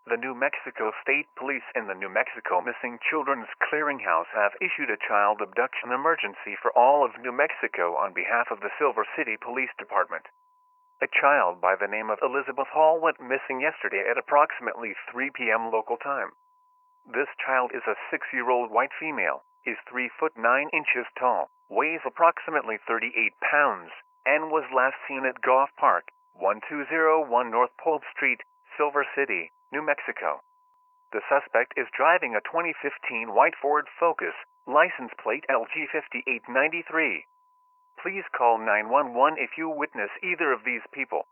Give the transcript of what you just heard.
The New Mexico State Police and the New Mexico Missing Children's Clearinghouse have issued a child abduction emergency for all of New Mexico on behalf of the Silver City Police Department. A child by the name of Elizabeth Hall went missing yesterday at approximately 3 p.m. local time. This child is a 6-year-old white female, is 3 foot 9 inches tall, weighs approximately 38 pounds, and was last seen at Goff Park, 1201 North Polk Street, Silver City, New Mexico. The suspect is driving a 2015 white Ford Focus, license plate LG5893. Please call 911 if you witness either of these people.